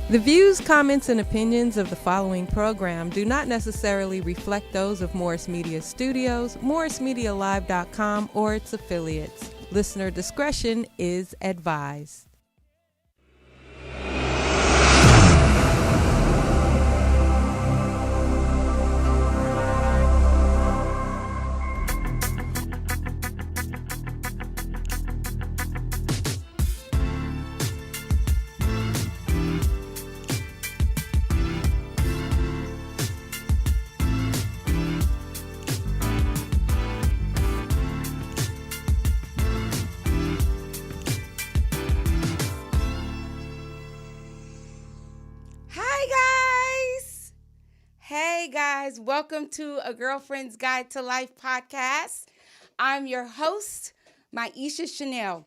The views, comments, and opinions of the following program do not necessarily reflect those of Morris Media Studios, MorrisMediaLive.com, or its affiliates. Listener discretion is advised. Hey guys, welcome to A Girlfriend's Guide to Life podcast. I'm your host, Miesha Shanell.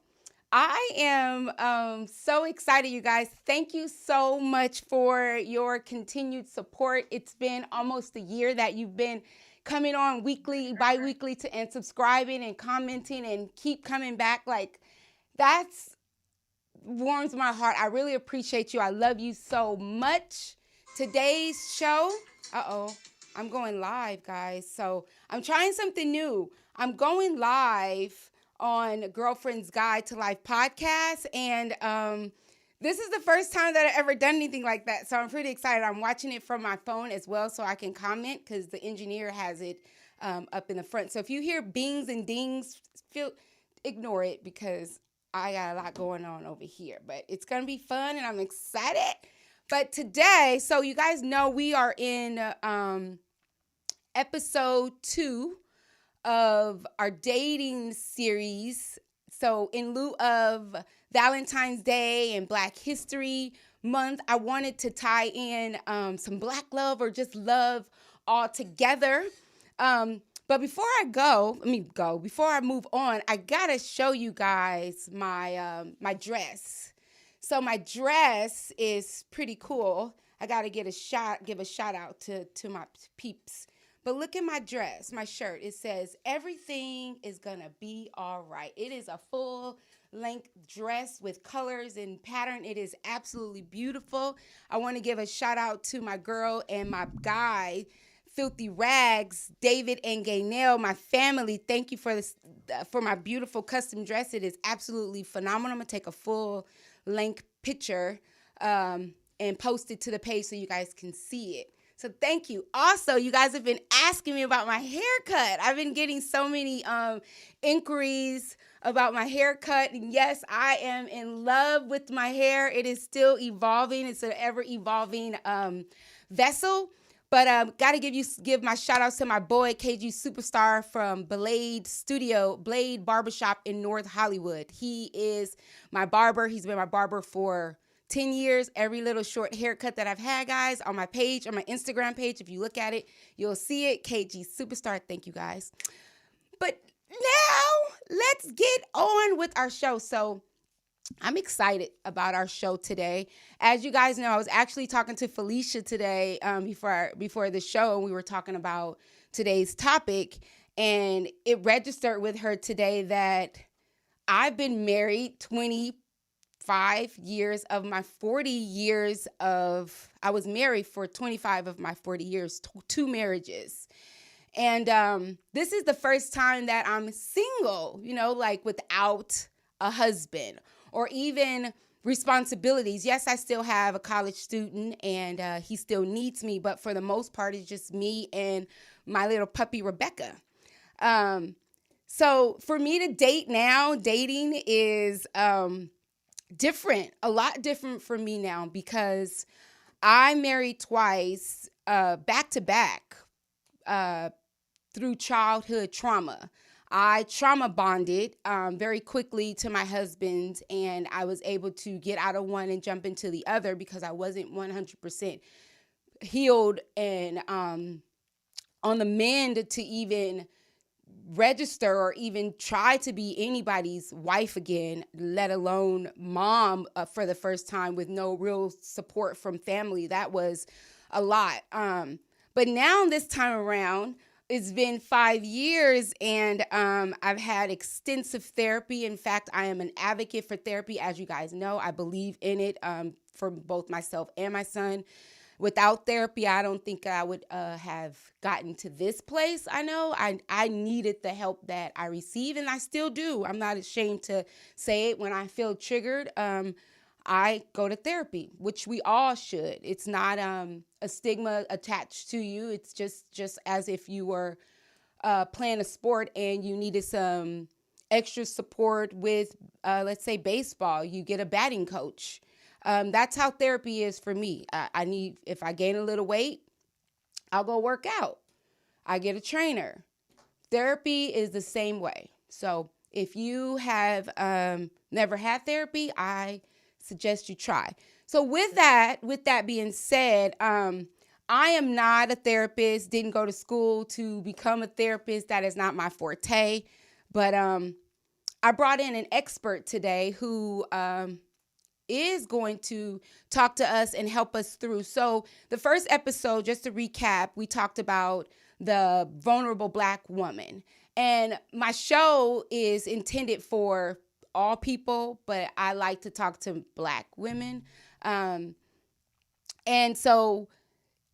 I am so excited, you guys. Thank you so much for your continued support. It's been almost a year that you've been coming on weekly, bi-weekly and subscribing and commenting and keep coming back. Like, that's warms my heart. I really appreciate you. I love you so much. Today's show, I'm going live, guys. So I'm trying something new. I'm going live on Girlfriend's Guide to Life podcast. And this is the first time that I've ever done anything like that. So I'm pretty excited. I'm watching it from my phone as well so I can comment because the engineer has it up in the front. So if you hear bings and dings, ignore it because I got a lot going on over here. But it's going to be fun and I'm excited. But today, so you guys know we are in episode 2 of our dating series. So in lieu of Valentine's Day and Black History Month, I wanted to tie in some Black love or just love all together. But before I move on, I gotta show you guys my dress. So my dress is pretty cool. I got to give a shout out to my peeps. But look at my dress, my shirt. It says, everything is going to be all right. It is a full length dress with colors and pattern. It is absolutely beautiful. I want to give a shout out to my girl and my guy, Filthy Rags, David and Gaynell, my family. Thank you for this, for my beautiful custom dress. It is absolutely phenomenal. I'm going to take a full length picture and post it to the page so you guys can see it. So thank you. Also, you guys have been asking me about my haircut. I've been getting so many inquiries about my haircut. And yes, I am in love with my hair. It is still evolving. It's an ever-evolving vessel. But got to give my shout outs to my boy, KG Superstar from Blade Barbershop in North Hollywood. He is my barber. He's been my barber for 10 years. Every little short haircut that I've had, guys, on my page, on my Instagram page, if you look at it, you'll see it. KG Superstar. Thank you, guys. But now let's get on with our show. So I'm excited about our show today. As you guys know, I was actually talking to Felicia today before the show, and we were talking about today's topic, and it registered with her today that I've been married 25 years of my 40 years of, I was married for 25 of my 40 years, 2 marriages. And this is the first time that I'm single, like without a husband or even responsibilities. Yes, I still have a college student and he still needs me, but for the most part, it's just me and my little puppy, Rebecca. So for me to date now, dating is different, a lot different for me now because I married twice, back to back, through childhood trauma. I trauma bonded very quickly to my husband, and I was able to get out of one and jump into the other because I wasn't 100% healed and on the mend to even register or even try to be anybody's wife again, let alone mom for the first time with no real support from family. That was a lot. But now this time around, it's been 5 years, and I've had extensive therapy. In fact, I am an advocate for therapy. As you guys know, I believe in it for both myself and my son. Without therapy, I don't think I would have gotten to this place. I know I needed the help that I receive, and I still do. I'm not ashamed to say it. When I feel triggered, I go to therapy, which we all should. It's not a stigma attached to you. It's just as if you were playing a sport and you needed some extra support with, let's say, baseball. You get a batting coach. That's how therapy is for me. I need, if I gain a little weight, I'll go work out. I get a trainer. Therapy is the same way. So if you have never had therapy, I suggest you try. So with that being said, I am not a therapist, didn't go to school to become a therapist. That is not my forte. But I brought in an expert today who is going to talk to us and help us through. So the first episode, just to recap, we talked about the vulnerable Black woman. And my show is intended for all people, but I like to talk to Black women. And so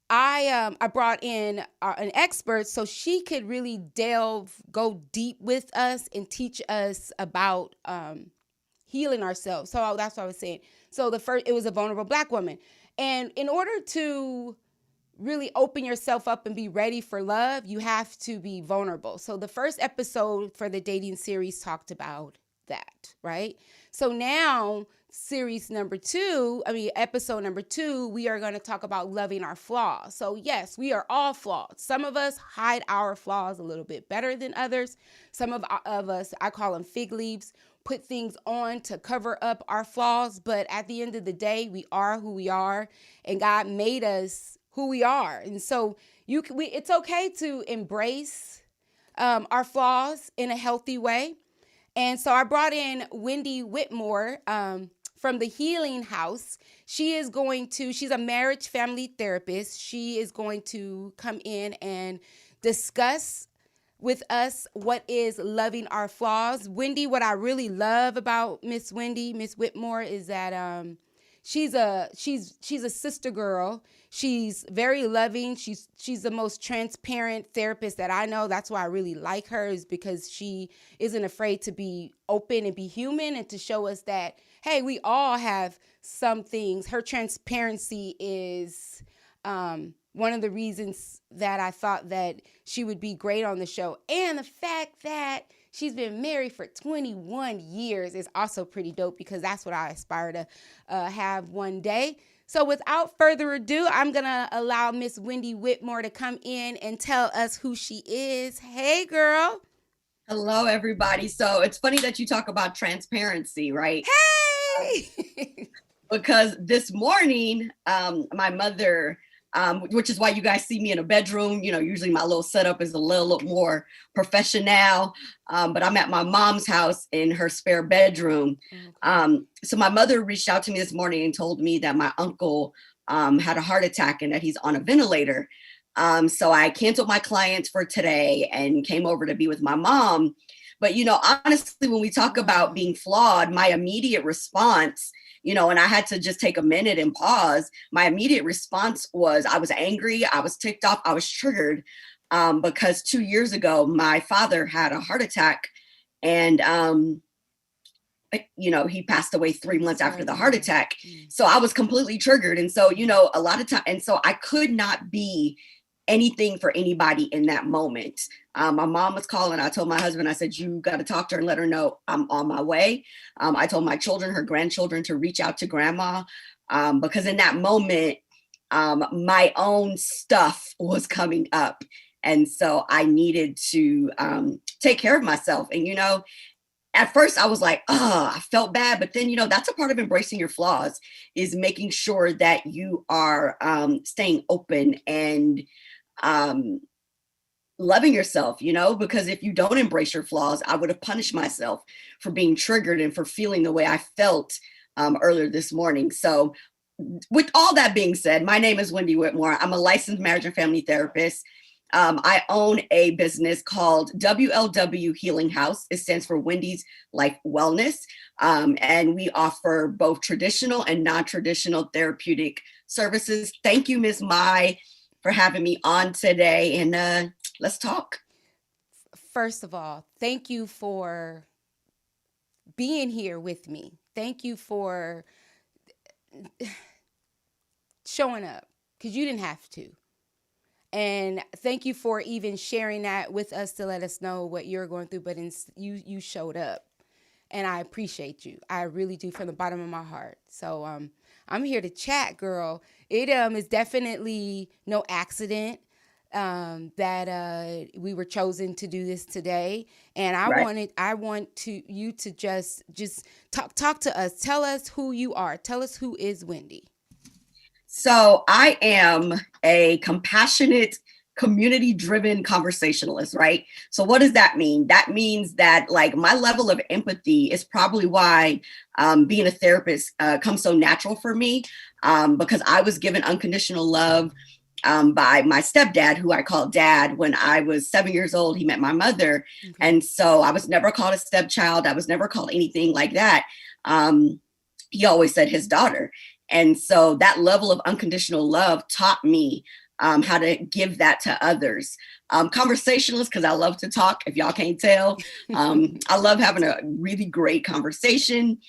I brought in an expert so she could really go deep with us and teach us about healing ourselves. So that's what I was saying. So it was a vulnerable Black woman. And in order to really open yourself up and be ready for love, you have to be vulnerable. So the first episode for the dating series talked about that, right? So now episode number 2, we are going to talk about loving our flaws. So yes, we are all flawed. Some of us hide our flaws a little bit better than others. Some of us, I call them fig leaves, put things on to cover up our flaws. But at the end of the day, we are who we are, and God made us who we are. And so it's okay to embrace our flaws in a healthy way. And so I brought in Wendy Whitmore from the Healing House. She's a marriage family therapist. She is going to come in and discuss with us what is loving our flaws. Wendy, what I really love about Miss Whitmore, is that she's a sister girl. She's very loving. She's the most transparent therapist that I know. That's why I really like her, is because she isn't afraid to be open and be human, and to show us that, hey, we all have some things. Her transparency is one of the reasons that I thought that she would be great on the show. And the fact that she's been married for 21 years is also pretty dope, because that's what I aspire to have one day. So without further ado, I'm going to allow Miss Wendy Whitmore to come in and tell us who she is. Hey, girl. Hello, everybody. So it's funny that you talk about transparency, right? Hey! Because this morning, my mother, which is why you guys see me in a bedroom, usually my little setup is a little more professional, but I'm at my mom's house in her spare bedroom. So my mother reached out to me this morning and told me that my uncle had a heart attack and that he's on a ventilator. So I canceled my clients for today and came over to be with my mom. But, honestly, when we talk about being flawed, my immediate response, and I had to just take a minute and pause. My immediate response was I was angry. I was ticked off. I was triggered because 2 years ago, my father had a heart attack, and, he passed away 3 months after the heart attack. So I was completely triggered. And so, a lot of time. And so I could not be anything for anybody in that moment. My mom was calling. I told my husband, I said, you got to talk to her and let her know I'm on my way. I told my children, her grandchildren, to reach out to grandma because in that moment, my own stuff was coming up. And so I needed to take care of myself. And, at first I was like, I felt bad. But then, that's a part of embracing your flaws, is making sure that you are staying open and loving yourself, because if you don't embrace your flaws, I would have punished myself for being triggered and for feeling the way I felt earlier this morning. So with all that being said, my name is Wendy Whitmore. I'm a licensed marriage and family therapist. I own a business called WLW Healing House. It stands for Wendy's Life Wellness. And we offer both traditional and non-traditional therapeutic services. Thank you, Ms. Mai, for having me on today. And let's talk. First of all, thank you for being here with me. Thank you for showing up, because you didn't have to. And thank you for even sharing that with us to let us know what you're going through. But you showed up, and I appreciate you. I really do, from the bottom of my heart. So I'm here to chat, girl. It is definitely no accident that we were chosen to do this today. And I want you to just talk to us. Tell us who you are. Tell us who is Wendy. So I am a compassionate, community-driven conversationalist, right? So what does that mean? That means that like my level of empathy is probably why being a therapist comes so natural for me, because I was given unconditional love by my stepdad, who I call dad. When I was 7 years old, he met my mother. Okay. And so I was never called a stepchild. I was never called anything like that. He always said his daughter. And so that level of unconditional love taught me how to give that to others. Conversationalist, because I love to talk, if y'all can't tell. I love having a really great conversation.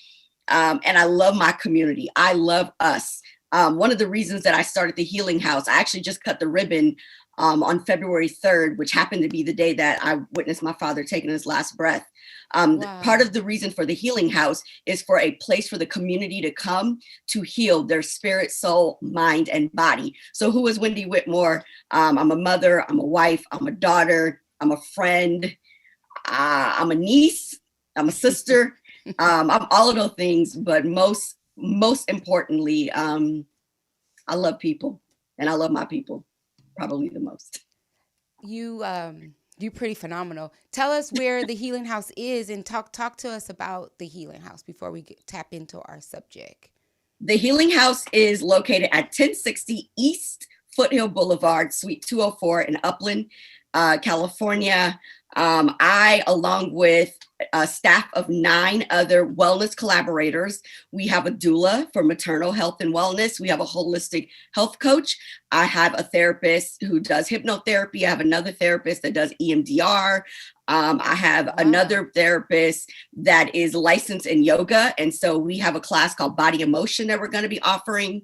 And I love my community. I love us. One of the reasons that I started the Healing House, I actually just cut the ribbon on February 3rd, which happened to be the day that I witnessed my father taking his last breath. Wow. Part of the reason for the Healing House is for a place for the community to come to heal their spirit, soul, mind, and body. So who is Wendy Whitmore? I'm a mother, I'm a wife, I'm a daughter, I'm a friend, I'm a niece, I'm a sister. I'm all of those things, but most importantly, I love people, and I love my people probably the most. You're pretty phenomenal. Tell us where the Healing House is, and talk to us about the Healing House before we tap into our subject. The Healing House is located at 1060 East Foothill Boulevard, Suite 204 in Upland, California. I, along with a staff of 9 other wellness collaborators, we have a doula for maternal health and wellness. We have a holistic health coach. I have a therapist who does hypnotherapy. I have another therapist that does EMDR. I have another therapist that is licensed in yoga. And so we have a class called Body Emotion that we're going to be offering.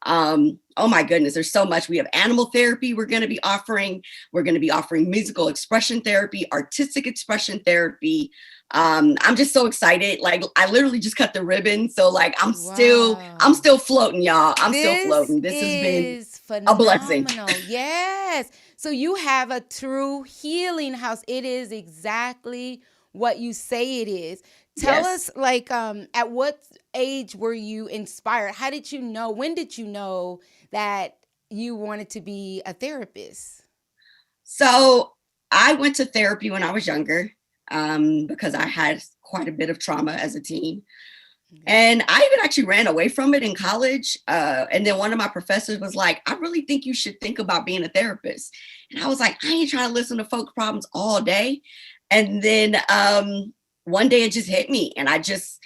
Oh my goodness, there's so much. We have animal therapy we're going to be offering. We're going to be offering musical expression therapy, artistic expression therapy. I'm just so excited. Like I literally just cut the ribbon. So like I'm still floating, y'all. I'm still floating. This has been phenomenal. A blessing. Yes. So you have a true healing house. It is exactly what you say it is. Tell us, like, at what age were you inspired? How did you know? When did you know that you wanted to be a therapist? So I went to therapy when I was younger because I had quite a bit of trauma as a teen. And I even actually ran away from it in college. And then one of my professors was like, I really think you should think about being a therapist. And I was like, I ain't trying to listen to folk problems all day. And then one day it just hit me. And I just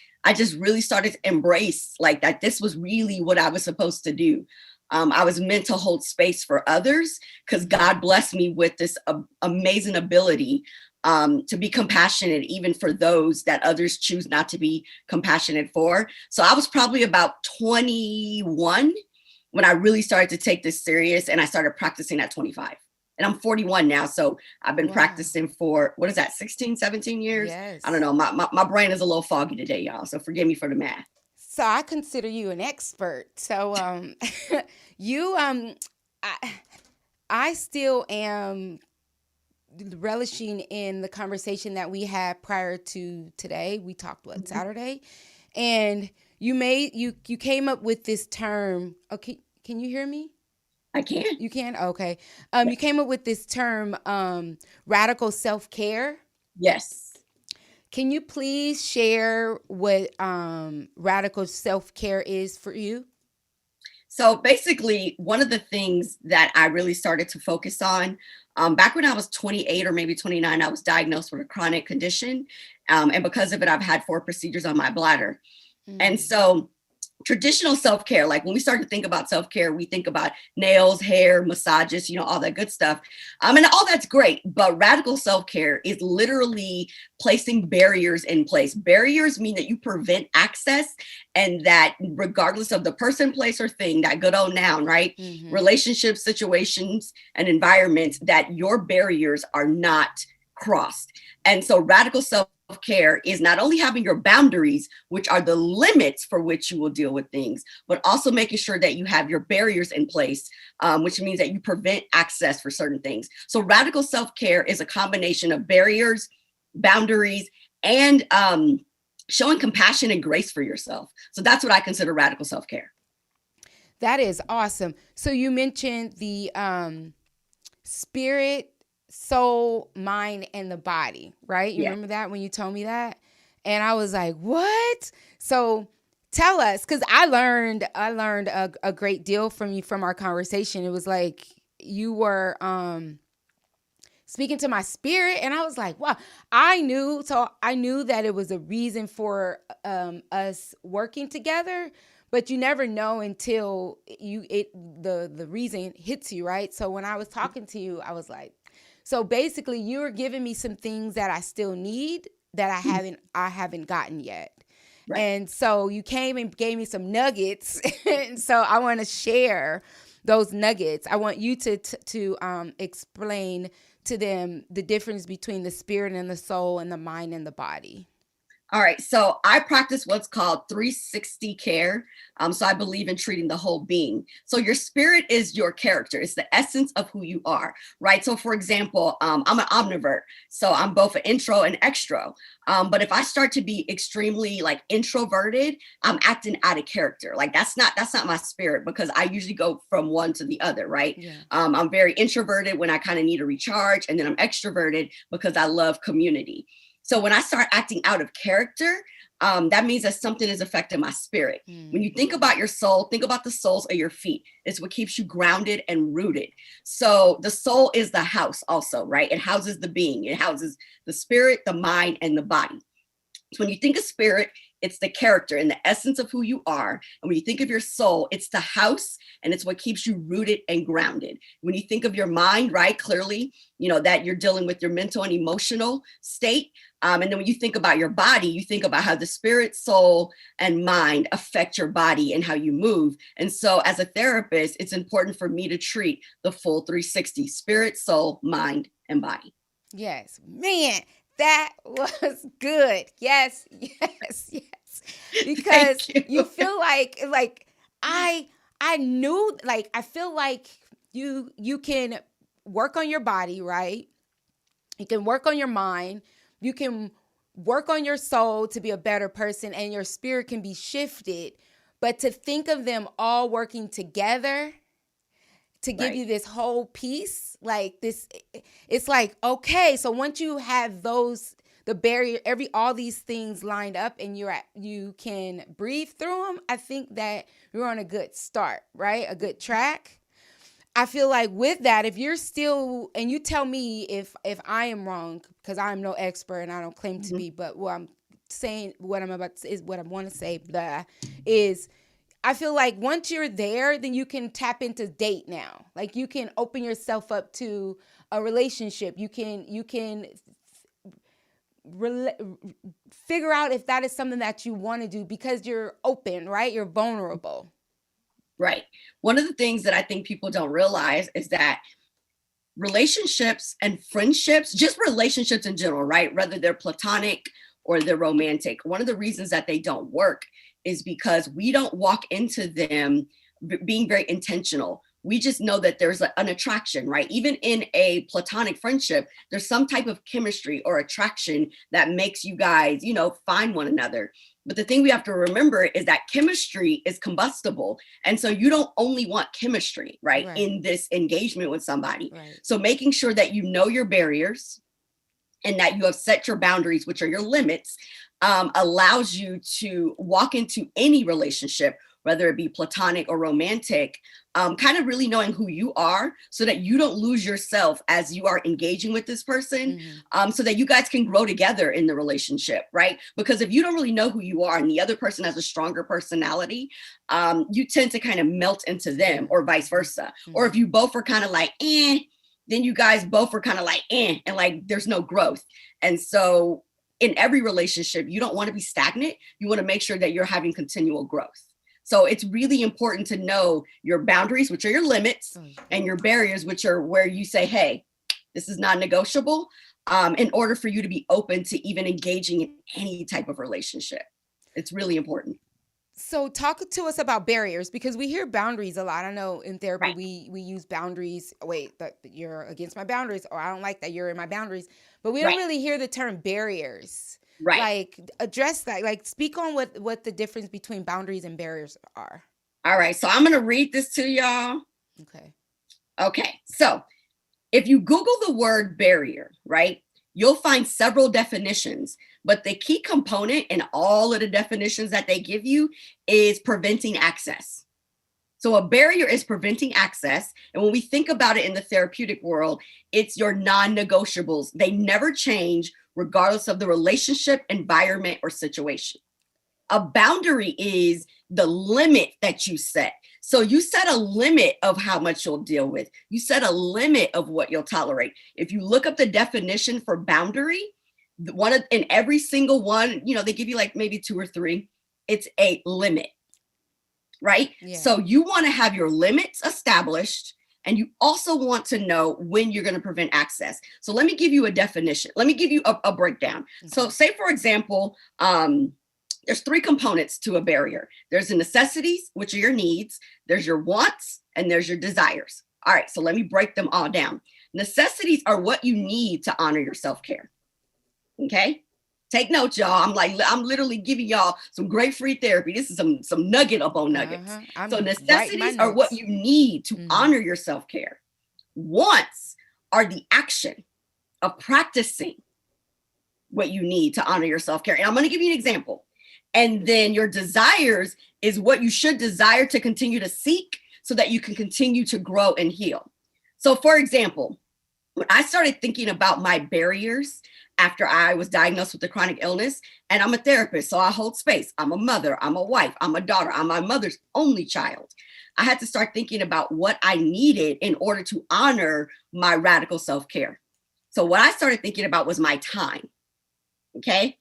really started to embrace like that this was really what I was supposed to do. I was meant to hold space for others because God blessed me with this amazing ability to be compassionate, even for those that others choose not to be compassionate for. So I was probably about 21 when I really started to take this serious, and I started practicing at 25. And I'm 41 now. So I've been practicing for, 16, 17 years? Yes. I don't know. My brain is a little foggy today, y'all. So forgive me for the math. So I consider you an expert. So I still am relishing in the conversation that we had prior to today. We talked Saturday, and you came up with this term. Okay, can you hear me? I can. You can? Okay. You came up with this term, radical self-care. Yes. Can you please share what radical self-care is for you? So basically, one of the things that I really started to focus on Back when I was 28 or maybe 29, I was diagnosed with a chronic condition. And because of it, I've had 4 procedures on my bladder. And so traditional self-care, like when we start to think about self-care, we think about nails, hair, massages, all that good stuff. And all that's great, but radical self-care is literally placing barriers in place. Barriers mean that you prevent access, and that regardless of the person, place, or thing, that good old noun, right? Relationships, situations, and environments, that your barriers are not crossed. And so radical self-care is not only having your boundaries, which are the limits for which you will deal with things, but also making sure that you have your barriers in place, which means that you prevent access for certain things. So radical self-care is a combination of barriers, boundaries, and showing compassion and grace for yourself. So that's what I consider radical self-care. That is awesome. So you mentioned the spirit, soul, mind, and the body, right? You remember that when you told me that? And I was like, what? So tell us, because I learned a great deal from you from our conversation. It was like you were speaking to my spirit, and I was like, wow. I knew that it was a reason for us working together, but you never know until the reason hits you, right? So when I was talking to you, I was like, so basically you were giving me some things that I still need that I haven't gotten yet. Right. And so you came and gave me some nuggets. And so I want to share those nuggets. I want you to explain to them the difference between the spirit and the soul and the mind and the body. All right, so I practice what's called 360 care. So I believe in treating the whole being. So your spirit is your character. It's the essence of who you are, right? So for example, I'm an omnivore. So I'm both an intro and extro. But if I start to be extremely like introverted, I'm acting out of character. Like that's not my spirit, because I usually go from one to the other, right? Yeah. I'm very introverted when I kind of need a recharge, and then I'm extroverted because I love community. So when I start acting out of character, that means that something is affecting my spirit. When you think about your soul, think about the soles of your feet. It's what keeps you grounded and rooted. So the soul is the house also, right? It houses the being. It houses the spirit, the mind, and the body. So when you think of spirit, it's the character and the essence of who you are. And when you think of your soul, it's the house, and it's what keeps you rooted and grounded. When you think of your mind, right, clearly, that you're dealing with your mental and emotional state. And then when you think about your body, you think about how the spirit, soul, and mind affect your body and how you move. And so as a therapist, it's important for me to treat the full 360, spirit, soul, mind, and body. Yes, man. That was good. Yes. Because you feel like I knew, like, I feel like you can work on your body, right? You can work on your mind. You can work on your soul to be a better person, and your spirit can be shifted. But to think of them all working together to give you this whole piece, like this, it's like, okay, so once you have the barrier, all these things lined up, and you can breathe through them, I think that you're on a good start, right? A good track. I feel like with that, if you're still, and you tell me if I am wrong, because I'm no expert and I don't claim to be, but what I'm saying, what I'm about to say is what I want to say, is I feel like once you're there, then you can tap into date now. Like you can open yourself up to a relationship. You can figure out if that is something that you want to do, because you're open, right? You're vulnerable. Right. One of the things that I think people don't realize is that relationships and friendships, just relationships in general, right? Whether they're platonic or they're romantic, one of the reasons that they don't work is because we don't walk into them being very intentional. We just know that there's an attraction, right? Even in a platonic friendship, there's some type of chemistry or attraction that makes you guys, find one another. But the thing we have to remember is that chemistry is combustible. And so you don't only want chemistry, right? In this engagement with somebody. Right. So making sure that you know your barriers and that you have set your boundaries, which are your limits, allows you to walk into any relationship whether it be platonic or romantic, kind of really knowing who you are so that you don't lose yourself as you are engaging with this person, so that you guys can grow together in the relationship, right? Because if you don't really know who you are and the other person has a stronger personality, you tend to kind of melt into them, or vice versa. Or if you both are kind of like, then you guys both are kind of like, and like there's no growth. And so in every relationship, you don't want to be stagnant. You want to make sure that you're having continual growth. So it's really important to know your boundaries, which are your limits, and your barriers, which are where you say, hey, this is not negotiable, in order for you to be open to even engaging in any type of relationship. It's really important. So talk to us about barriers, because we hear boundaries a lot. I know in therapy, Right. we use boundaries. Wait, that you're against my boundaries, or I don't like that you're in my boundaries. But we don't Right. really hear the term barriers. Right. Like, address that. Like, speak on what the difference between boundaries and barriers are. All right. So I'm going to read this to y'all. Okay. Okay. So if you Google the word barrier, right, you'll find several definitions, but the key component in all of the definitions that they give you is preventing access. So a barrier is preventing access. And when we think about it in the therapeutic world, it's your non-negotiables. They never change regardless of the relationship, environment, or situation. A boundary is the limit that you set. So you set a limit of how much you'll deal with. You set a limit of what you'll tolerate. If you look up the definition for boundary, in every single one, they give you like maybe 2 or 3. It's a limit, right? Yeah. So you want to have your limits established, and you also want to know when you're going to prevent access. So let me give you a definition. Let me give you a breakdown. Okay. So say, for example, there's 3 components to a barrier. There's the necessities, which are your needs. There's your wants, and there's your desires. All right, so let me break them all down. Necessities are what you need to honor your self-care. Okay? Take note, y'all. I'm literally giving y'all some great free therapy. This is some nugget upon nuggets. So necessities are what you need to honor your self-care. Wants are the action of practicing what you need to honor your self-care. And I'm going to give you an example. And then your desires is what you should desire to continue to seek so that you can continue to grow and heal. So for example, when I started thinking about my barriers after I was diagnosed with a chronic illness, and I'm a therapist, so I hold space. I'm a mother, I'm a wife, I'm a daughter, I'm my mother's only child. I had to start thinking about what I needed in order to honor my radical self-care. So what I started thinking about was my time, okay?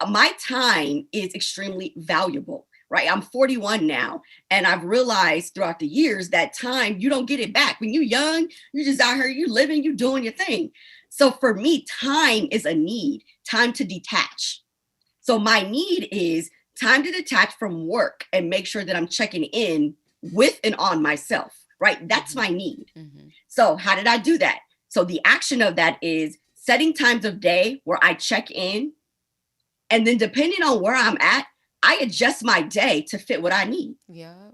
My time is extremely valuable, right? I'm 41 now, and I've realized throughout the years that time, you don't get it back. When you're young, you're just out here, you living, you doing your thing. So for me, time is a need, time to detach. So my need is time to detach from work and make sure that I'm checking in with and on myself, right? That's my need. So how did I do that? So the action of that is setting times of day where I check in. And then depending on where I'm at, I adjust my day to fit what I need. Yeah.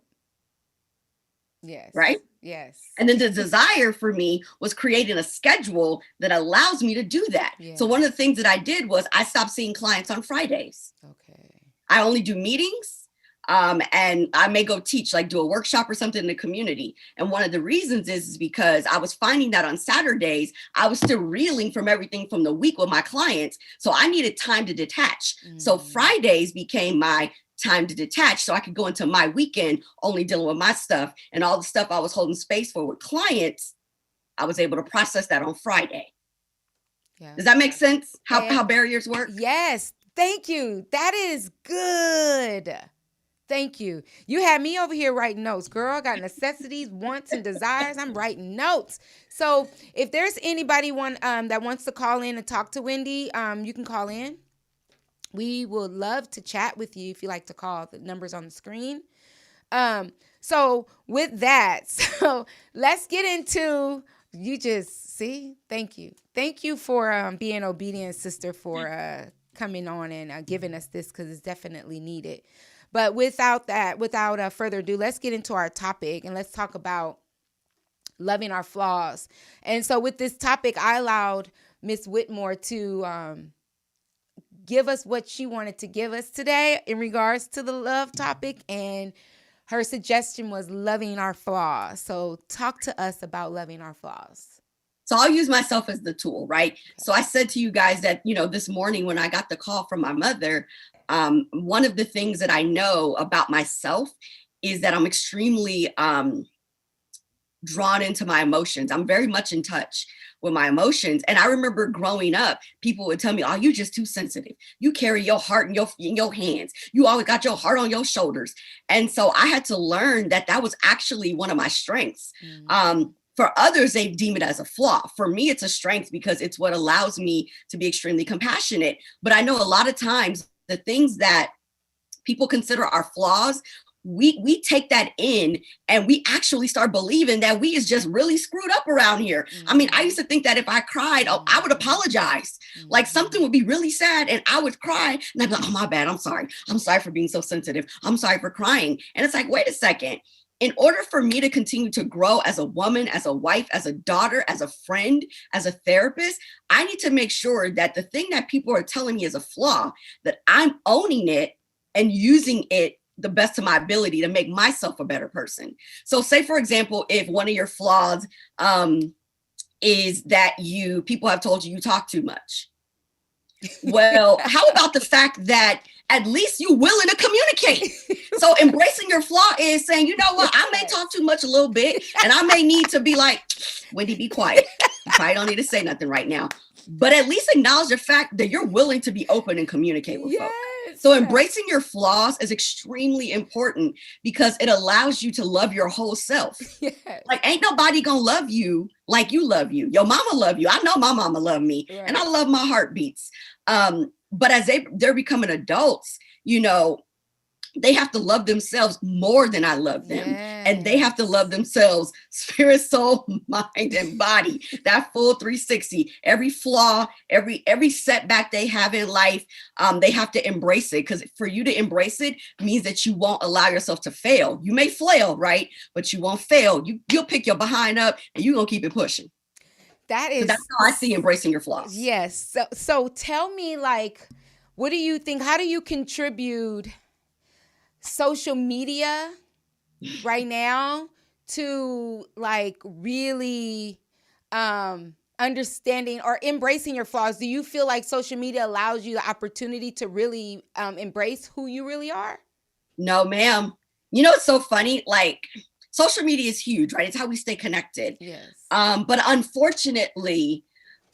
Yes. Right? Yes. And then the desire for me was creating a schedule that allows me to do that. Yes. So one of the things that I did was I stopped seeing clients on Fridays. Okay. I only do meetings. And I may go teach, like do a workshop or something in the community. And one of the reasons is because I was finding that on Saturdays, I was still reeling from everything from the week with my clients. So I needed time to detach. So Fridays became my time to detach so I could go into my weekend only dealing with my stuff, and all the stuff I was holding space for with clients, I was able to process that on Friday. Yeah. Does that make sense? How barriers work? Yes. Thank you. That is good. Thank you. You had me over here writing notes. Girl, I got necessities, wants, and desires. I'm writing notes. So if there's anybody that wants to call in and talk to Wendy, you can call in. We would love to chat with you if you like to call. The number's on the screen. So with that, let's get into, you just see, thank you. Thank you for being obedient, sister, for coming on and giving us this, because it's definitely needed. But without further ado, let's get into our topic and let's talk about loving our flaws. And so with this topic, I allowed Miss Whitmore to give us what she wanted to give us today in regards to the love topic. And her suggestion was loving our flaws. So talk to us about loving our flaws. So I'll use myself as the tool, right? Okay. So I said to you guys that, this morning when I got the call from my mother, one of the things that I know about myself is that I'm extremely drawn into my emotions. I'm very much in touch with my emotions. And I remember growing up, people would tell me, oh, you're just too sensitive. You carry your heart in your hands. You always got your heart on your shoulders. And so I had to learn that was actually one of my strengths. Mm-hmm. For others, they deem it as a flaw. For me, it's a strength because it's what allows me to be extremely compassionate. But I know a lot of times the things that people consider our flaws, we take that in and we actually start believing that we is just really screwed up around here. Mm-hmm. I mean, I used to think that if I cried, I would apologize. Mm-hmm. Like something would be really sad and I would cry and I'd be like, oh, my bad. I'm sorry. I'm sorry for being so sensitive. I'm sorry for crying. And it's like, wait a second. In order for me to continue to grow as a woman, as a wife, as a daughter, as a friend, as a therapist, I need to make sure that the thing that people are telling me is a flaw, that I'm owning it and using it the best of my ability to make myself a better person. So say, for example, if one of your flaws is that people have told you talk too much. Well, how about the fact that at least you're willing to communicate? So embracing your flaw is saying, you know what, I may talk too much a little bit and I may need to be like, Wendy, be quiet. You probably don't need to say nothing right now. But at least acknowledge the fact that you're willing to be open and communicate with folks. So embracing your flaws is extremely important because it allows you to love your whole self. Yes. Like ain't nobody gonna love you like you love you. Your mama love you. I know my mama love me, right. And I love my heartbeats. But as they're becoming adults, they have to love themselves more than I love them. Yes. And they have to love themselves, spirit, soul, mind, and body, that full 360, every flaw, every setback they have in life, they have to embrace it. Because for you to embrace it means that you won't allow yourself to fail. You may flail, right? But you won't fail. You'll pick your behind up and you're going to keep it pushing. That's how I see embracing your flaws. Yes. So tell me, what do you think? How do you contribute social media right now to really understanding or embracing your flaws? Do you feel like social media allows you the opportunity to really embrace who you really are? No, ma'am. It's so funny. Social media is huge, right? It's how we stay connected. Yes. But unfortunately,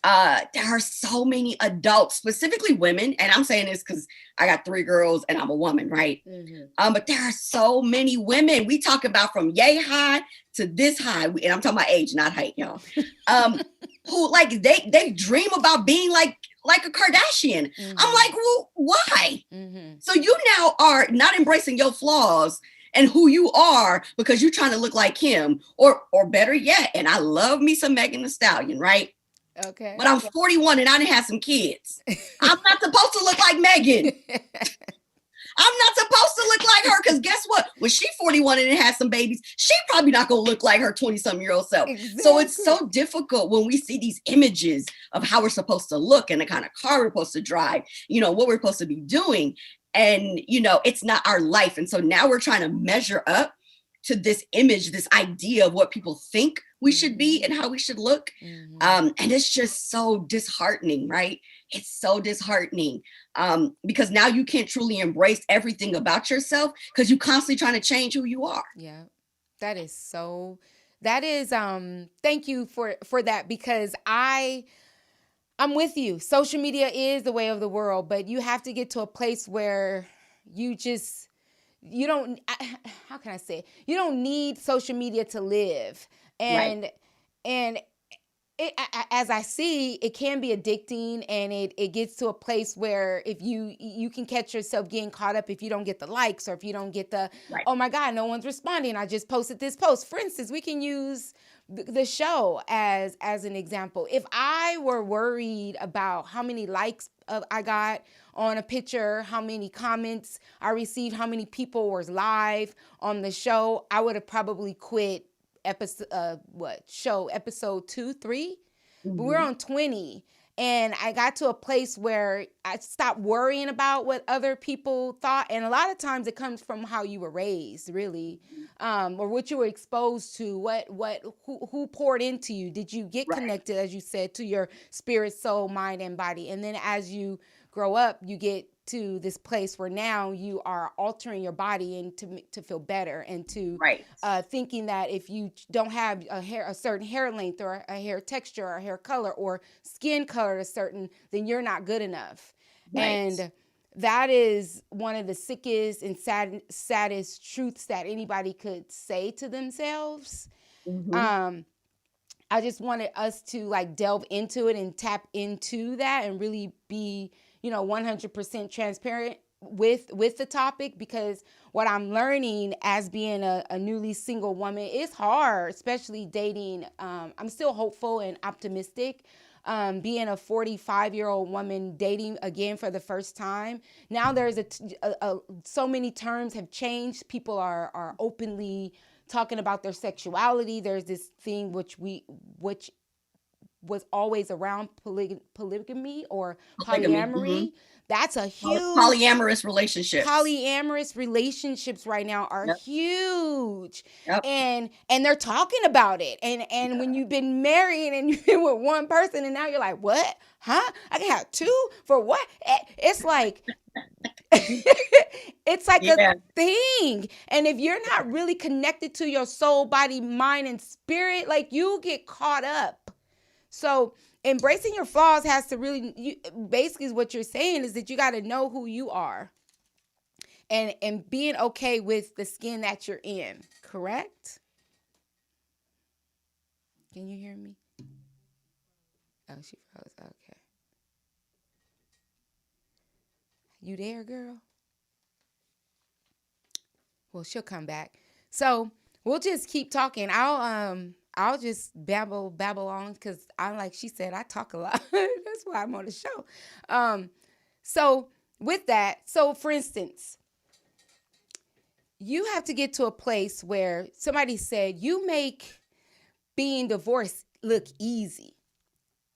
there are so many adults, specifically women, and I'm saying this because I got 3 girls and I'm a woman, right? Mm-hmm. But there are so many women. We talk about from yay high to this high, and I'm talking about age, not height, y'all. Who they dream about being like a Kardashian. Mm-hmm. I'm like, well, why? Mm-hmm. So you now are not embracing your flaws and who you are because you're trying to look like him, or better yet, and I love me some Megan Thee Stallion, right? Okay. But I'm 41 and I done had some kids. I'm not supposed to look like Megan. I'm not supposed to look like her because guess what? When she's 41 and has some babies, she probably not going to look like her 20-something-year-old self. Exactly. So it's so difficult when we see these images of how we're supposed to look and the kind of car we're supposed to drive, what we're supposed to be doing. And, it's not our life. And so now we're trying to measure up to this image, this idea of what people think we should be and how we should look. Mm-hmm. And it's just so disheartening, right? It's so disheartening because now you can't truly embrace everything about yourself because you're constantly trying to change who you are. Yeah, thank you for that, because I'm with you. Social media is the way of the world, but you have to get to a place where you don't, how can I say it? You don't need social media to live. And as I see, it can be addicting, and it gets to a place where if you can catch yourself getting caught up if you don't get the likes, or if you don't get the, oh my God, no one's responding, I just posted this post. For instance, we can use the show as an example. If I were worried about how many likes I got on a picture, how many comments I received, how many people were live on the show, I would have probably quit episode 2, 3. Mm-hmm. But we're on 20, And I got to a place where I stopped worrying about what other people thought. And a lot of times it comes from how you were raised, really, or what you were exposed to, who poured into you. Did you get connected, as you said, to your spirit, soul, mind, and body? And then as you grow up, you get to this place where now you are altering your body and to feel better, and to thinking that if you don't have a certain hair length or a hair texture or a hair color or skin color then you're not good enough. And that is one of the sickest and saddest truths that anybody could say to themselves. I just wanted us to like delve into it and tap into that and really be 100% transparent with the topic, because what I'm learning as being a newly single woman is hard, especially dating. I'm still hopeful and optimistic. Being a 45-year-old woman dating again for the first time. Now there's so many terms have changed. People are openly talking about their sexuality. There's this thing which was always around polygamy or polyamory. That's a huge polyamorous relationships. Polyamorous relationships right now are huge. And they're talking about it. And when you've been married and you've been with one person and now you're like, what? Huh? I can have two for what? It's like it's like a thing. And if you're not really connected to your soul, body, mind, and spirit, like you get caught up. So embracing your flaws has to really, basically what you're saying is that you got to know who you are and being okay with the skin that you're in, correct? Can you hear me? Oh, she froze. Okay. You there, girl? Well, she'll come back. So we'll just keep talking. I'll just babble on because I'm like she said, I talk a lot. That's why I'm on the show. So with that, for instance, you have to get to a place where somebody said you make being divorced look easy.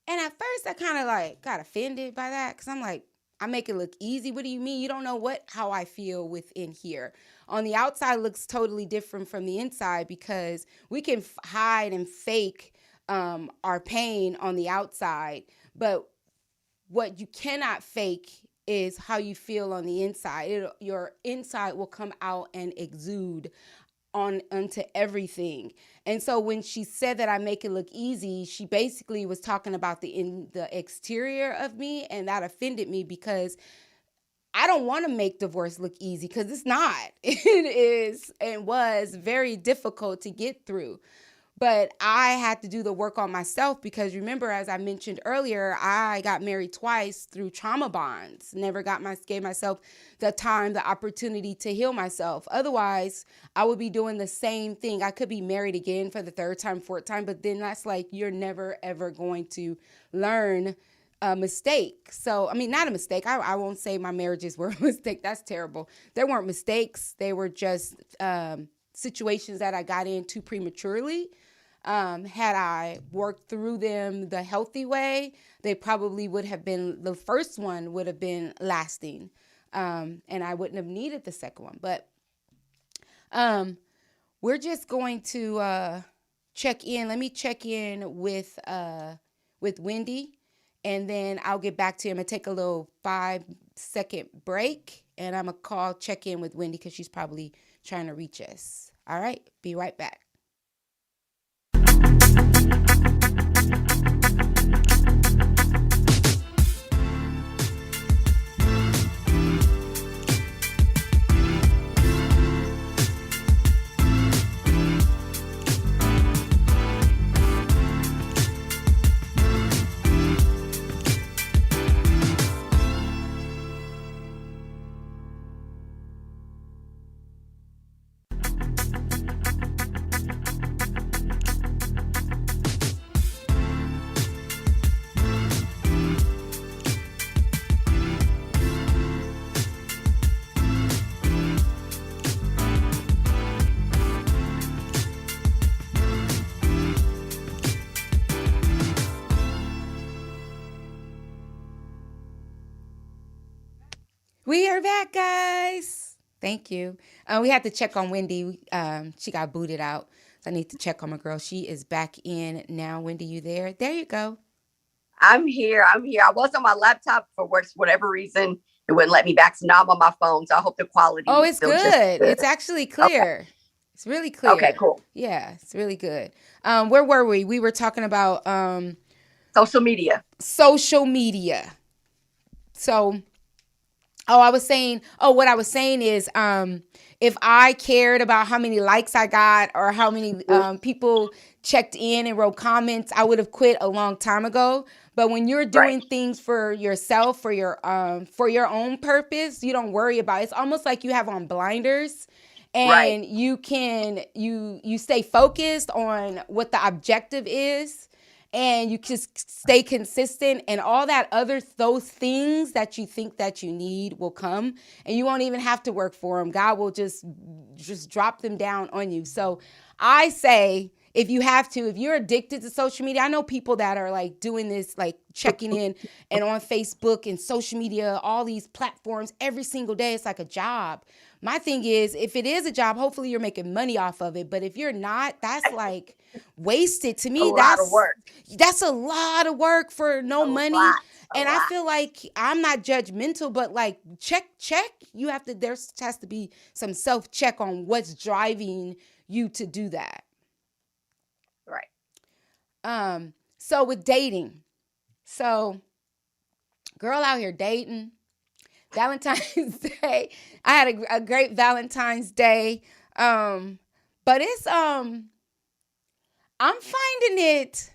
And at first I kind of like got offended by that because I'm like, I make it look easy. What do you mean? You don't know how I feel within here. On the outside looks totally different from the inside because we can hide and fake our pain on the outside. But what you cannot fake is how you feel on the inside. Your inside will come out and exude onto everything. And so when she said that I make it look easy, she basically was talking about the exterior of me, and that offended me because I don't want to make divorce look easy because it's not. It is and was very difficult to get through. But I had to do the work on myself because remember, as I mentioned earlier, I got married twice through trauma bonds. Never gave myself the time, the opportunity to heal myself. Otherwise, I would be doing the same thing. I could be married again for the third time, fourth time, but then that's like you're never, ever going to learn a mistake. So, I mean, not a mistake. I won't say my marriages were a mistake. That's terrible. They weren't mistakes. They were just situations that I got into prematurely. Had I worked through them the healthy way, they probably would have been, the first one would have been lasting. And I wouldn't have needed the second one. But we're just going to check in. Let me check in with Wendy, and then I'll get back to you. I'm going to take a little 5-second break, and I'm going to check in with Wendy because she's probably trying to reach us. All right, be right back. We are back, guys. Thank you. We had to check on Wendy. She got booted out. So I need to check on my girl. She is back in now. Wendy, you there? There you go. I'm here. I was on my laptop for whatever reason. It wouldn't let me back. So now I'm on my phone. So I hope the quality Oh, is it's still just good. good. It's actually clear. Okay. It's really clear. Okay, cool. Yeah, it's really good. Where were we? We were talking about Social media. Social media. So, what I was saying is, if I cared about how many likes I got or how many people checked in and wrote comments, I would have quit a long time ago. But when you're doing things for yourself, for your own purpose, you don't worry about it. It's almost like you have on blinders, and you can you stay focused on what the objective is, and you just stay consistent, and all that those things that you think that you need will come, and you won't even have to work for them. God will just drop them down on you. So I say, if you're addicted to social media, I know people that are like doing this, like checking in and on Facebook and social media, all these platforms every single day. It's like a job. My thing is, if it is a job, hopefully you're making money off of it. But if you're not, that's like wasted to me. That's a lot of work for no money. And I feel like I'm not judgmental, but like check. There has to be some self-check on what's driving you to do that. Right. So with dating, girl out here dating, Valentine's Day. I had a great Valentine's Day. But it's I'm finding it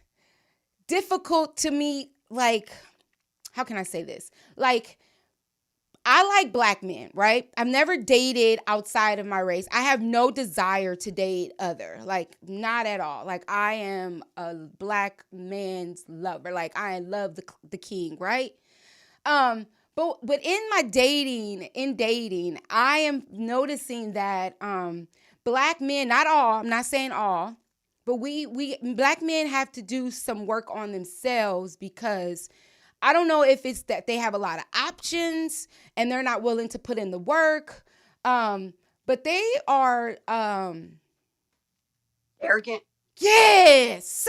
difficult to meet, like, how can I say this? Like, I like black men, right? I've never dated outside of my race. I have no desire to date other, like, not at all. Like, I am a black man's lover. Like, I love the king, right? But in my dating, I am noticing that black men, not all, I'm not saying all, but we black men have to do some work on themselves, because I don't know if it's that they have a lot of options and they're not willing to put in the work. But they are arrogant. Yes.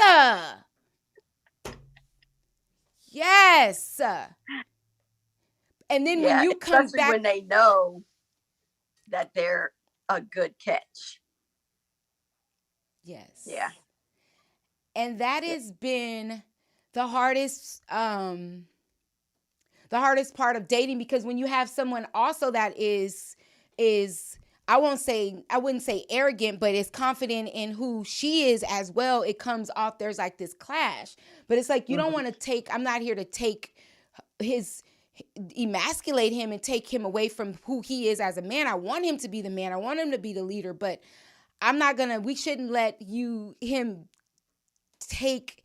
Yes. And then when you come back, when they know that they're a good catch. Yes. Yeah. And that has been the hardest part of dating, because when you have someone also that is I wouldn't say arrogant, but is confident in who she is as well, it comes off, there's like this clash. But it's like, you don't want to I'm not here to emasculate him and take him away from who he is as a man. I want him to be the man. I want him to be the leader, but we shouldn't let him take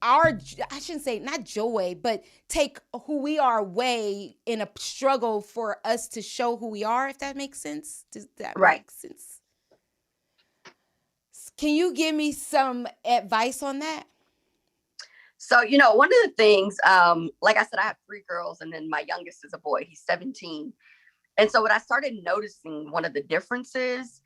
our, I shouldn't say not joy, but take who we are away in a struggle for us to show who we are, if that makes sense. Does that make sense? Can you give me some advice on that? So, one of the things, like I said, I have 3 girls, and then my youngest is a boy. He's 17. And so what I started noticing, one of the differences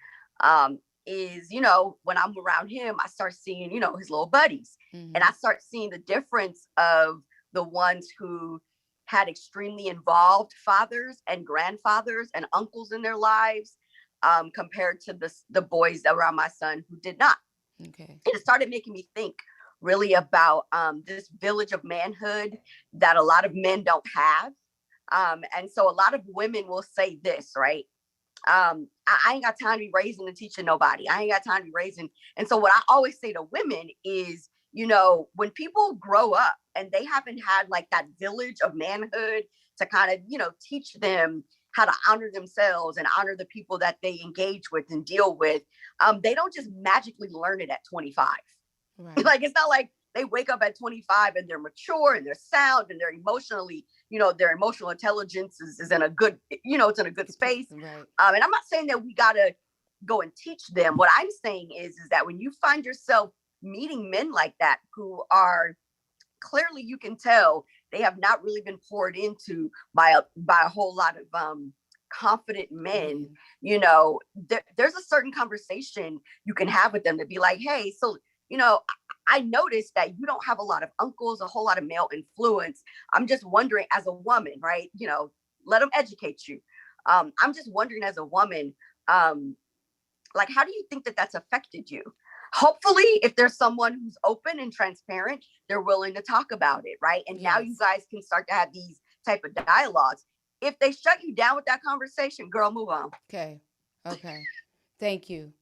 is, when I'm around him, I start seeing, his little buddies. Mm-hmm. And I start seeing the difference of the ones who had extremely involved fathers and grandfathers and uncles in their lives, compared to the boys around my son who did not. Okay. It started making me think really about this village of manhood that a lot of men don't have. And so a lot of women will say this, right? I ain't got time to be raising and teaching nobody. I ain't got time to be raising. And so what I always say to women is, when people grow up and they haven't had like that village of manhood to kind of, teach them how to honor themselves and honor the people that they engage with and deal with, they don't just magically learn it at 25. Right. Like, it's not like they wake up at 25 and they're mature and they're sound and they're emotionally, their emotional intelligence is in a good, it's in a good space. Right. And I'm not saying that we got to go and teach them. What I'm saying is that when you find yourself meeting men like that, who are clearly, you can tell they have not really been poured into by a whole lot of confident men. You know, there's a certain conversation you can have with them to be like, hey, so, you know, I noticed that you don't have a lot of uncles, a whole lot of male influence. I'm just wondering, as a woman, right? You know, let them educate you. I'm just wondering, as a woman, like, how do you think that that's affected you? Hopefully, if there's someone who's open and transparent, they're willing to talk about it, right? And now you guys can start to have these type of dialogues. If they shut you down with that conversation, girl, move on. Okay. Thank you.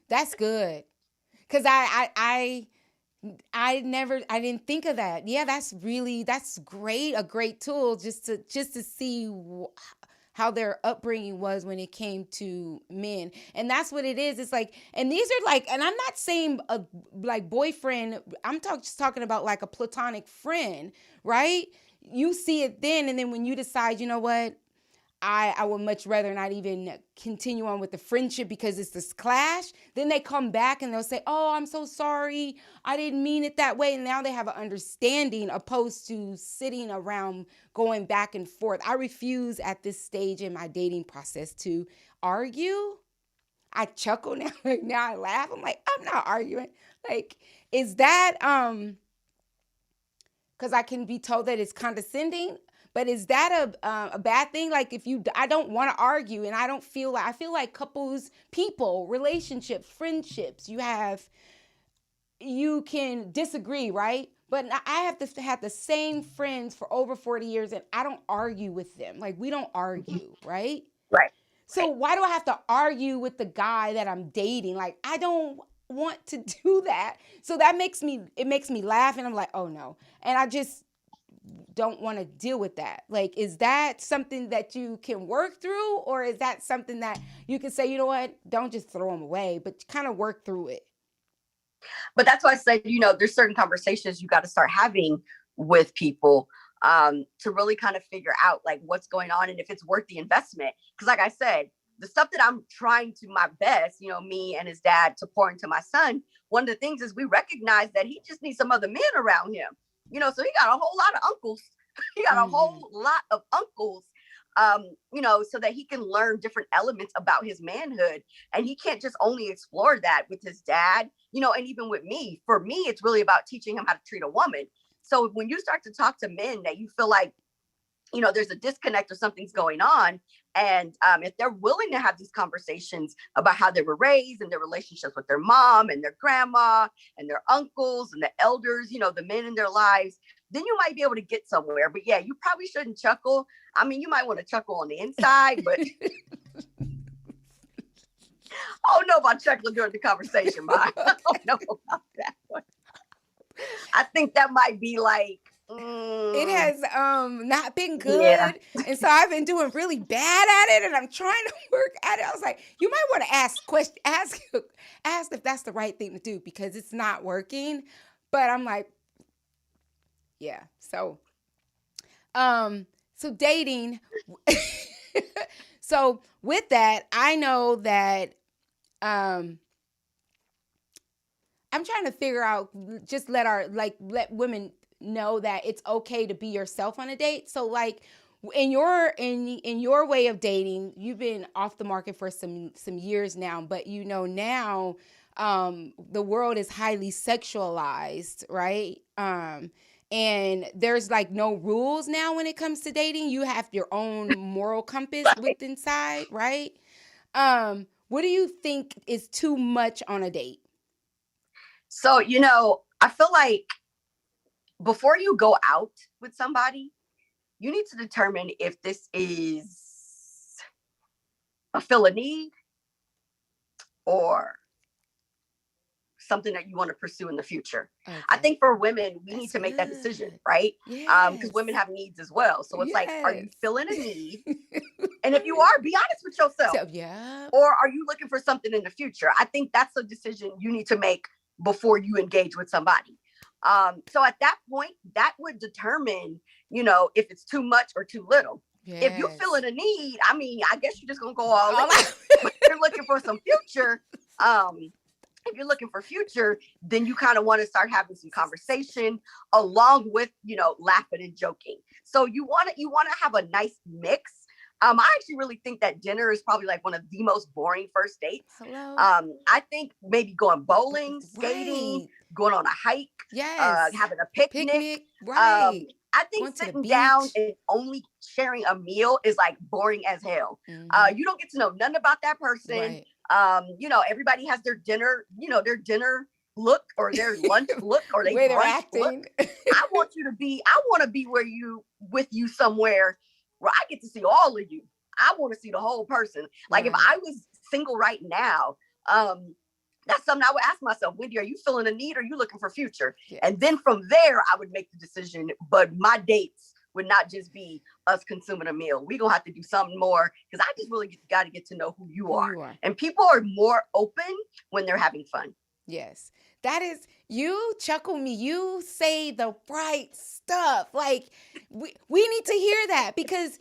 That's good. Cause I didn't think of that. Yeah, that's great. A great tool just to see how their upbringing was when it came to men. And that's what it is. It's like, and these are like, and I'm not saying a like boyfriend, I'm just talking about like a platonic friend, right? You see it then, and then when you decide, you know what, I would much rather not even continue on with the friendship because it's this clash. Then they come back and they'll say, oh, I'm so sorry. I didn't mean it that way. And now they have an understanding opposed to sitting around going back and forth. I refuse at this stage in my dating process to argue. I chuckle now. Now I laugh. I'm like, I'm not arguing. Like, is that, because I can be told that it's condescending. But is that a bad thing? Like, I don't want to argue, and I feel like couples, people, relationships, friendships, you can disagree, right? But I have to have the same friends for over 40 years, and I don't argue with them. Like, we don't argue, right? Right. So why do I have to argue with the guy that I'm dating? Like, I don't want to do that. So that makes me laugh, and I'm like, oh no. And I just don't want to deal with that. Like, is that something that you can work through, or is that something that you can say, you know what, don't just throw them away, but kind of work through it? But that's why I said, you know, there's certain conversations you got to start having with people to really kind of figure out like what's going on and if it's worth the investment. Because like I said, the stuff that I'm trying to my best, you know, me and his dad, to pour into my son, one of the things is we recognize that he just needs some other men around him. You know, so he got a whole lot of uncles. He got a whole lot of uncles, you know, so that he can learn different elements about his manhood. And he can't just only explore that with his dad, you know, and even with me. For me, it's really about teaching him how to treat a woman. So when you start to talk to men that you feel like, you know, there's a disconnect or something's going on. And if they're willing to have these conversations about how they were raised and their relationships with their mom and their grandma and their uncles and the elders, you know, the men in their lives, then you might be able to get somewhere. But yeah, you probably shouldn't chuckle. I mean, you might want to chuckle on the inside, but I don't know about chuckling during the conversation, Maya. I don't know about that one. I think that might be like, it has not been good. Yeah. And so I've been doing really bad at it, and I'm trying to work at it. I was like, you might want to ask if that's the right thing to do, because it's not working. But I'm like, yeah. So dating. So with that, I know that I'm trying to figure out, just let women know that it's okay to be yourself on a date. So like in your way of dating, you've been off the market for some years now, but you know now the world is highly sexualized, right? And there's like no rules now when it comes to dating. You have your own moral compass with inside, right? What do you think is too much on a date? So, you know, I feel like before you go out with somebody, you need to determine if this is a fill a need or something that you want to pursue in the future. Okay. I think for women, we need to make that decision, right? Because women have needs as well. So it's like, are you filling a need? And if you are, be honest with yourself. So, yeah. Or are you looking for something in the future? I think that's a decision you need to make before you engage with somebody. So at that point, that would determine, you know, if it's too much or too little. Yes. If you're feeling a need, I mean, I guess you're just gonna go all in. But if you're looking for some future, if you're looking for future, then you kind of want to start having some conversation along with, laughing and joking. So you want to have a nice mix. I actually really think that dinner is probably like one of the most boring first dates. Hello. I think maybe going bowling, skating, Right. going on a hike, Yes. having a picnic. Right. I think Going to the sitting down beach. and only sharing a meal is like boring as hell. Mhm. You don't get to know nothing about that person. Right. Everybody has their dinner, their dinner look or their lunch look or they Way they're brunch look. acting. I want to be with you somewhere where I get to see all of you. I want to see the whole person. Like if Right. I was single right now, that's something I would ask myself, Wendy, are you feeling a need or are you looking for future? Yeah. And then from there, I would make the decision. But my dates would not just be us consuming a meal. We're going to have to do something more because I just really got to get to know who you are. And people are more open when they're having fun. Yes. That is, you chuckle me. You say the right stuff. Like, we need to hear that because,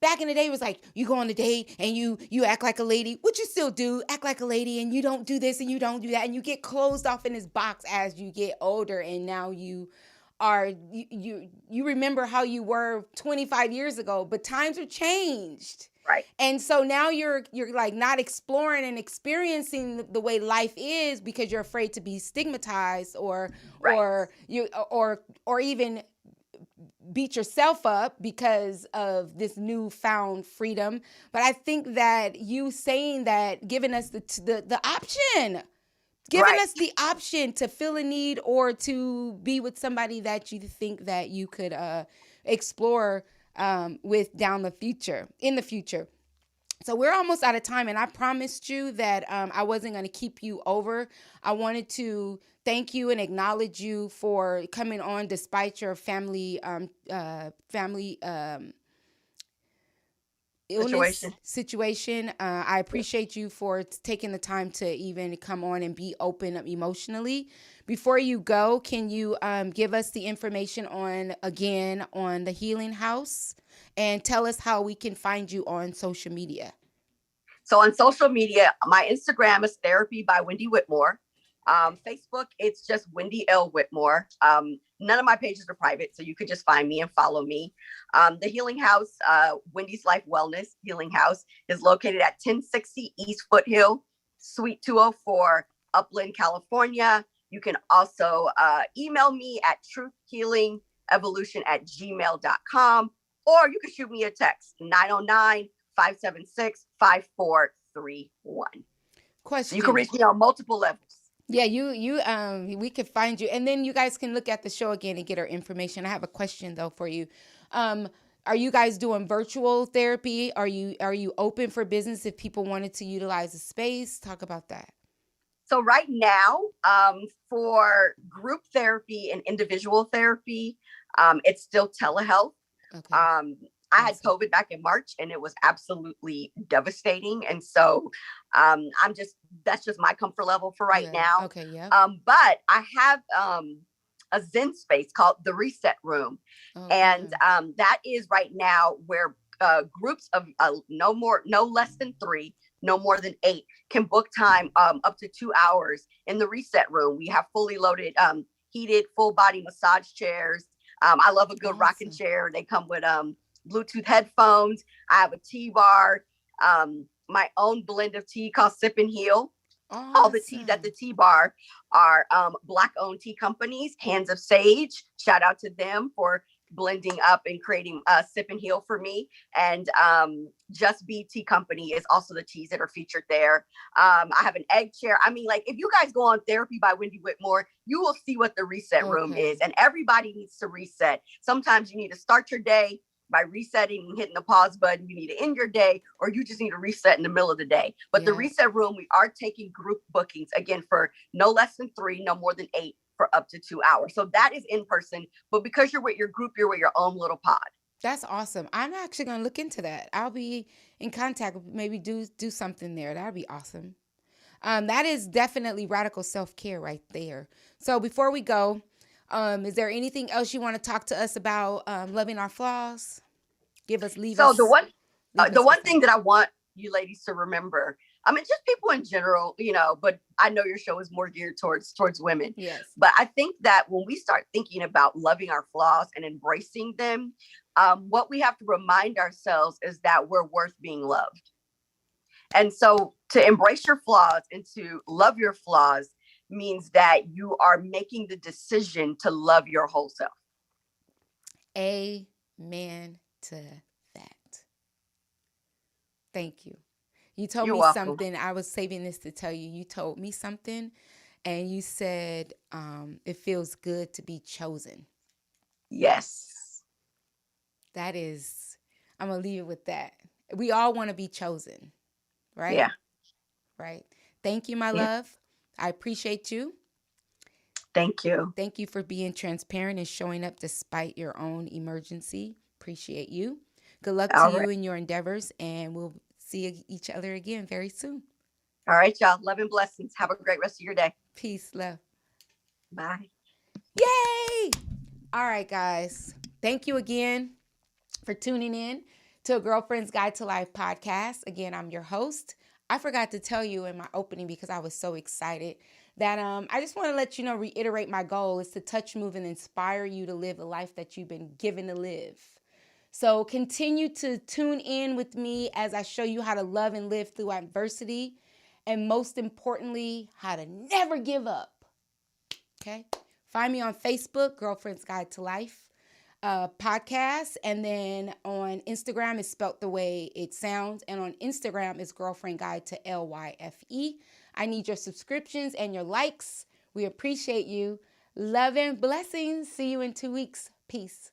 back in the day it was like, you go on a date and you act like a lady, which you still do, act like a lady, and you don't do this and you don't do that. And you get closed off in this box as you get older. And now you are, you remember how you were 25 years ago, but times are changed. Right. And so now you're like not exploring and experiencing the way life is because you're afraid to be stigmatized or even beat yourself up because of this newfound freedom. But I think that you saying that, giving us the option, giving us the option to feel a need or to be with somebody that you think that you could explore with in the future. So we're almost out of time, and I promised you that I wasn't going to keep you over. I wanted to thank you and acknowledge you for coming on despite your family illness situation. I appreciate you for taking the time to even come on and be open emotionally. Before you go, can you give us the information on the Healing House and tell us how we can find you on social media? So on social media, my Instagram is Therapy by Wendy Whitmore. Facebook, it's just Wendy L. Whitmore. None of my pages are private, so you could just find me and follow me. The Healing House, Wendy's Life Wellness Healing House, is located at 1060 East Foothill, Suite 204, Upland, California. You can also email me at truthhealingevolution@gmail.com, or you can shoot me a text, 909-576-5431. Question. So you can reach me on multiple levels. Yeah, we could find you, and then you guys can look at the show again and get our information. I have a question though for you. Are you guys doing virtual therapy? Are you open for business if people wanted to utilize the space? Talk about that. So right now, for group therapy and individual therapy, it's still telehealth. Okay. I had COVID back in March and it was absolutely devastating. And so that's just my comfort level for right now. Okay. Yeah. But I have a Zen space called the Reset Room. And that is right now where groups of no less than 3, no more than 8 can book time up to 2 hours in the Reset Room. We have fully loaded, heated, full body massage chairs. I love a good rocking chair. They come with Bluetooth headphones. I have a tea bar, my own blend of tea called Sip and Heal. Awesome. All the teas at the tea bar are Black-owned tea companies. Hands of Sage, shout out to them for blending up and creating Sip and Heal for me. And Just Be Tea Company is also the teas that are featured there. I have an egg chair. I mean, like, if you guys go on Therapy by Wendy Whitmore, you will see what the Reset Room is. And everybody needs to reset. Sometimes you need to start your day by resetting and hitting the pause button. You need to end your day, or you just need to reset in the middle of the day. But the Reset Room, we are taking group bookings again for no less than 3, no more than 8 for up to 2 hours. So that is in person, but because you're with your group, you're with your own little pod. That's awesome. I'm actually going to look into that. I'll be in contact, maybe do something there. That'd be awesome. That is definitely radical self-care right there. So before we go, is there anything else you want to talk to us about loving our flaws? The one thing that I want you ladies to remember, I mean, just people in general, but I know your show is more geared towards women. Yes. But I think that when we start thinking about loving our flaws and embracing them, what we have to remind ourselves is that we're worth being loved. And so to embrace your flaws and to love your flaws means that you are making the decision to love your whole self. Amen to that. Thank you. You told You're me welcome. something. I was saving this to tell you. You told me something, and you said it feels good to be chosen. Yes. That is, I'm going to leave it with that. We all want to be chosen, right? Yeah. Right. Thank you, my love. I appreciate you. Thank you. Thank you for being transparent and showing up despite your own emergency. Appreciate you. Good luck to you in your endeavors, and we'll see each other again very soon. All right, y'all. Love and blessings. Have a great rest of your day. Peace, love. Bye. Yay! All right, guys. Thank you again for tuning in to A Girlfriend's Guide to Life podcast. Again, I'm your host. I forgot to tell you in my opening because I was so excited that I just want to let you know, reiterate my goal is to touch, move, and inspire you to live the life that you've been given to live. So continue to tune in with me as I show you how to love and live through adversity, and most importantly, how to never give up. Okay? Find me on Facebook, Girlfriend's Guide to Life podcast, and then on Instagram it's spelt the way it sounds, and on Instagram it's Girlfriend Guide to LYFE. I need your subscriptions and your likes. We appreciate you. Love and blessings. See you in 2 weeks. Peace.